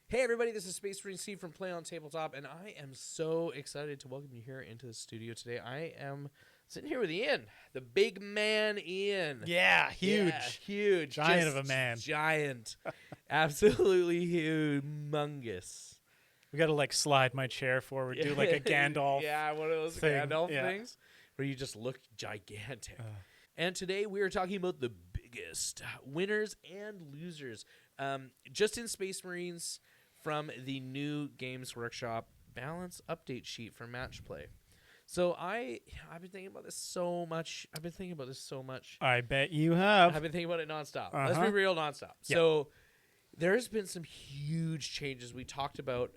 Hey everybody, this is Space Marine Steve from Play on Tabletop, and I am so excited to welcome you here into the studio today. I am sitting here with Ian, the big man Ian. Yeah, huge. Yeah, huge. Giant just of a man. Giant. Absolutely humongous. We got to like slide my chair forward, do like a Gandalf. Yeah, one of those thing, Gandalf yeah. things where you just look gigantic. And today we are talking about the biggest winners and losers just in Space Marines from the new Games Workshop balance update sheet for match play. So I've been thinking about this so much. I bet you have. I've been thinking about it nonstop. Let's be Uh-huh. real, nonstop. Yeah. So there's been some huge changes. We talked about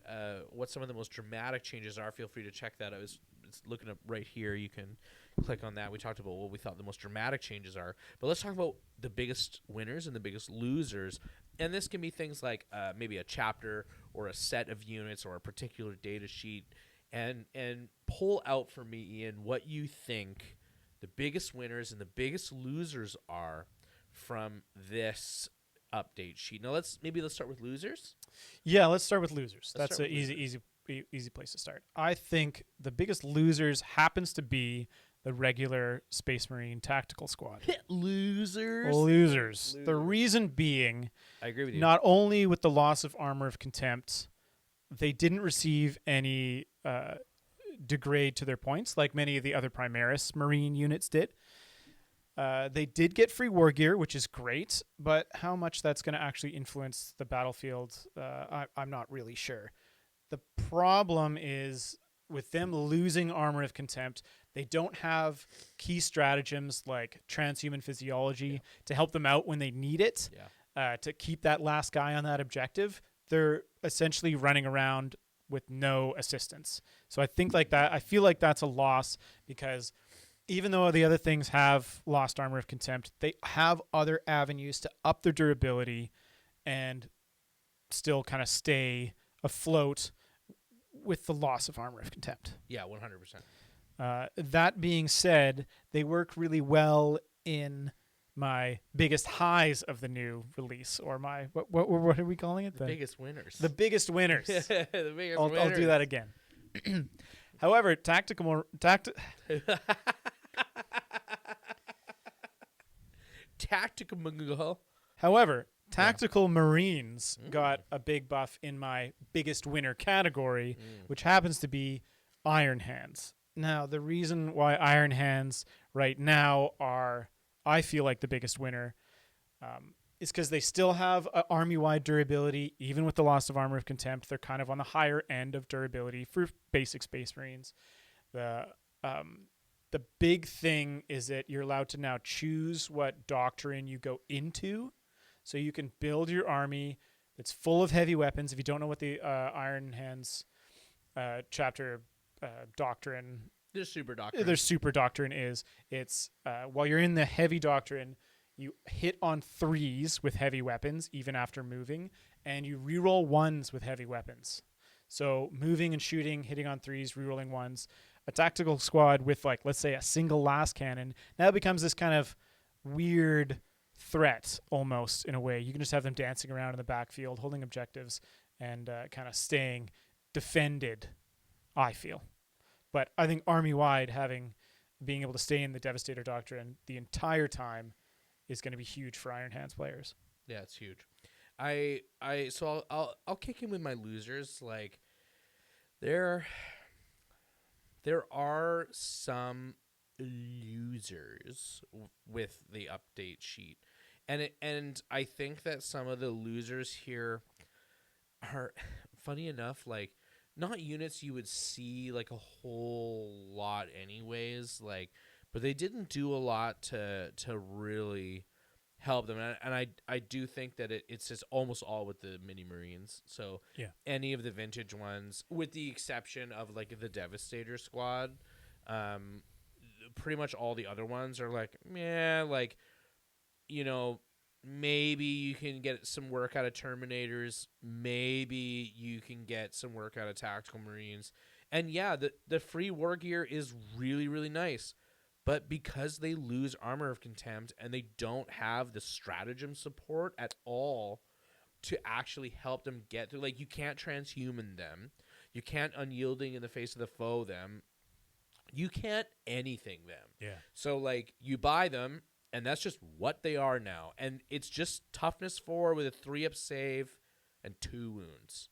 what some of the most dramatic changes are. Feel free to check that. It's looking up right here. You can click on that. We talked about what we thought the most dramatic changes are. But let's talk about the biggest winners and the biggest losers. And this can be things like maybe a chapter or a set of units or a particular data sheet. And pull out for me, Ian, what you think the biggest winners and the biggest losers are from this update sheet. Now let's start with losers. Yeah, let's start with losers. Let's That's start an with easy place to start. I think the biggest losers happens to be the regular Space Marine tactical squad. Losers. Losers. The reason being, I agree with you. not only with the loss of Armor of Contempt, they didn't receive any degrade to their points like many of the other Primaris Marine units did. They did get free war gear, which is great, but how much that's going to actually influence the battlefield, I'm not really sure. The problem is with them losing Armor of Contempt, they don't have key stratagems like transhuman physiology to help them out when they need it, to keep that last guy on that objective. They're essentially running around with no assistance. So I feel like that's a loss because even though the other things have lost Armor of Contempt, they have other avenues to up their durability and still kind of stay afloat with the loss of Armor of Contempt. Yeah, 100%. That being said, they work really well in my biggest highs of the new release, or my what are we calling it? The biggest winners. The biggest winners. The biggest I'll do that again. However, tactical. However, Tactical Marines got a big buff in my biggest winner category, which happens to be Iron Hands. Now, the reason why Iron Hands right now are, I feel like, the biggest winner is because they still have army-wide durability. Even with the loss of Armor of Contempt, they're kind of on the higher end of durability for basic Space Marines. The big thing is that you're allowed to now choose what doctrine you go into. So you can build your army that's full of heavy weapons. If you don't know what the Iron Hands chapter doctrine, There's super doctrine. their super doctrine is, it's while you're in the heavy doctrine, you hit on 3s with heavy weapons even after moving, and you reroll 1s with heavy weapons. So moving and shooting, hitting on 3s, rerolling 1s. A tactical squad with, like, let's say a single las cannon now becomes this kind of weird threat almost, in a way. You can just have them dancing around in the backfield, holding objectives, and kind of staying defended, I feel. But I think army-wide, being able to stay in the Devastator Doctrine the entire time is going to be huge for Iron Hands players. Yeah, it's huge. So I'll kick in with my losers. Like, there are some losers with the update sheet, and I think that some of the losers here are, funny enough, like, not units you would see like a whole lot anyways, like, but they didn't do a lot to really help them, and I do think that it's just almost all with the mini Marines. So Yeah. any of the vintage ones, with the exception of like the Devastator squad, pretty much all the other ones are like, like, maybe you can get some work out of Terminators, maybe you can get some work out of Tactical Marines, and yeah, the free war gear is really, really nice. But because they lose Armor of Contempt and they don't have the stratagem support at all, to actually help them get through. Like, you can't transhuman them. You can't unyielding in the face of the foe them. You can't anything them. Yeah. So, like, you buy them, and that's just what they are now. And it's just toughness 4 with a 3-up save and 2 wounds.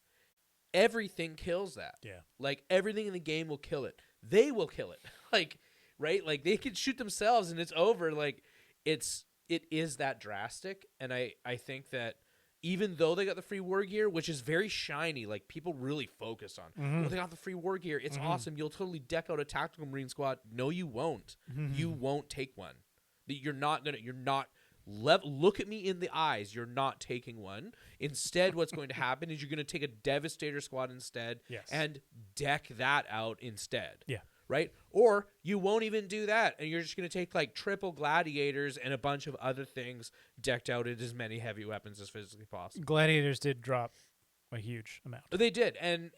Everything kills that. Yeah. Like, everything in the game will kill it. They will kill it. Like, right? Like, they can shoot themselves, and it's over. Like, it is that drastic. And I think that even though they got the free war gear, which is very shiny, like, people really focus on, oh, they got the free war gear. It's awesome. You'll totally deck out a tactical Marine squad. No, you won't. You won't take one. Look at me in the eyes. You're not taking one. Instead, what's going to happen is you're going to take a Devastator squad instead and deck that out instead. Yeah. Right? Or you won't even do that, and you're just going to take, like, triple gladiators and a bunch of other things decked out in as many heavy weapons as physically possible. Gladiators did drop a huge amount. They did, and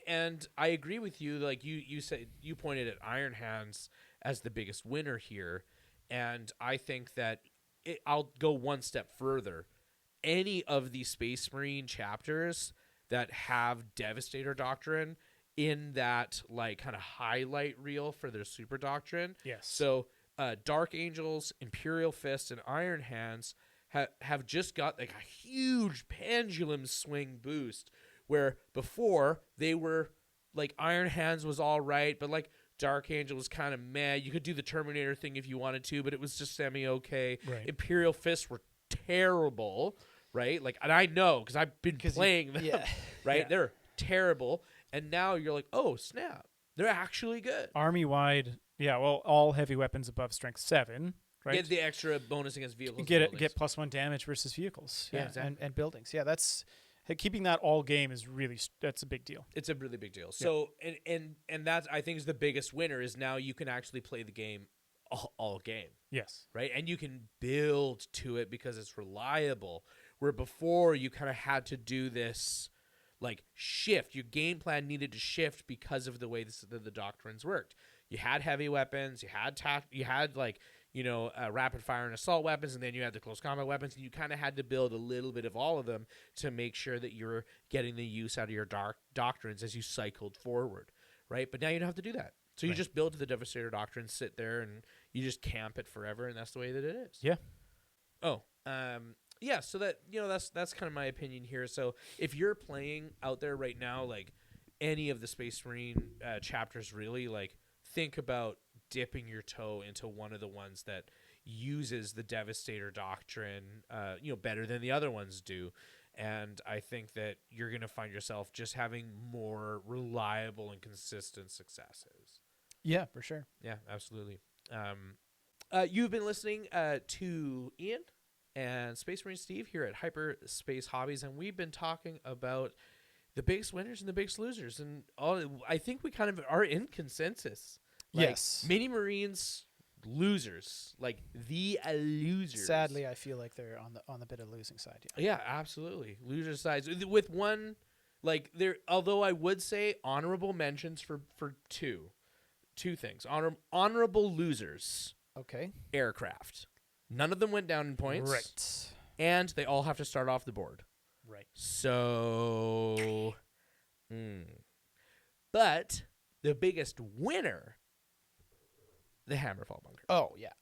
I agree with you. Like, you said, you pointed at Iron Hands as the biggest winner here, and I think that I'll go one step further. Any of the Space Marine chapters that have Devastator Doctrine in that, like, kind of highlight reel for their super doctrine. Yes. So Dark Angels, Imperial Fists, and Iron Hands have just got, like, a huge pendulum swing boost, where before they were, like, Iron Hands was all right, but, like, Dark Angel was kind of meh. You could do the Terminator thing if you wanted to, but it was just semi-okay. Right. Imperial Fists were terrible, right? Like, and I know because I've been playing them, right? Yeah. They're terrible. And now you're like, oh, snap. They're actually good. Army-wide, all heavy weapons above strength 7, right? Get the extra bonus against vehicles. Get +1 damage versus vehicles. Yeah, exactly. and buildings. Yeah, that's keeping that all game is that's a big deal. It's a really big deal. So and that's, I think, is the biggest winner, is now you can actually play the game all game. Yes. Right? And you can build to it because it's reliable. Where before you kind of had to do this, like, shift. Your game plan needed to shift because of the way the doctrines worked. You had heavy weapons, you had like, rapid fire and assault weapons, and then you had the close combat weapons, and you kind of had to build a little bit of all of them to make sure that you're getting the use out of your doctrines as you cycled forward, right? But now you don't have to do that. So you just build the Devastator Doctrine, sit there, and you just camp it forever, and that's the way that it is. Yeah. Oh, yeah, so that, that's kind of my opinion here. So if you're playing out there right now, like, any of the Space Marine chapters, really, like, think about dipping your toe into one of the ones that uses the Devastator Doctrine, better than the other ones do. And I think that you're going to find yourself just having more reliable and consistent successes. Yeah, for sure. Yeah, absolutely. You've been listening to Ian and Space Marine Steve here at Hyperspace Hobbies, and we've been talking about the biggest winners and the biggest losers, and I think we kind of are in consensus. Like, yes. Mini Marines losers, like the losers. Sadly, I feel like they're on the bit of losing side. Yeah. Yeah, absolutely. Loser sides with one, like, there. Although I would say honorable mentions for two things. Honorable losers. Okay. Aircraft. None of them went down in points. Right. And they all have to start off the board. Right. So, but the biggest winner, the Hammerfall bunker. Oh, yeah.